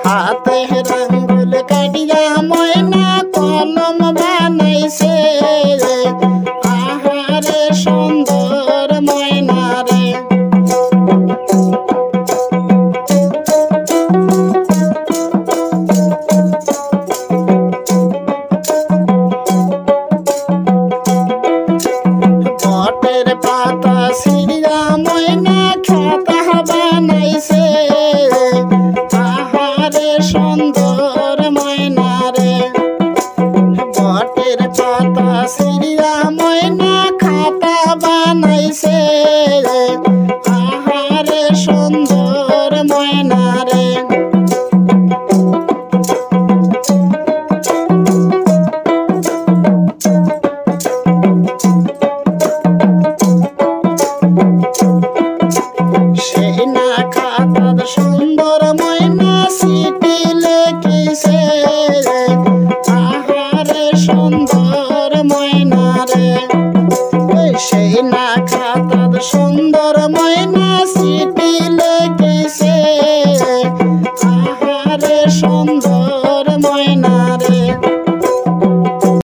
হাতে রঙ্গুল কাটিয়া ময়না কলম বানাইছে আহারে সুন্দর ময়না রে। বটের পাতা ছিঁড়িয়া ময়না খাতা বানাইছে আহারে সুন্দর ময়না রে। বটের পাতা ছিঁড়িয়া ময়না খাতা বানাইছে আহারে সুন্দর ময়না রে। সেই না খাতার সুন্দর ময়না চিঠি লিখিছে আহারে সুন্দর ময়না রে। সেই না খাতার সুন্দর ময়না চিঠি লিখিছে আহারে সুন্দর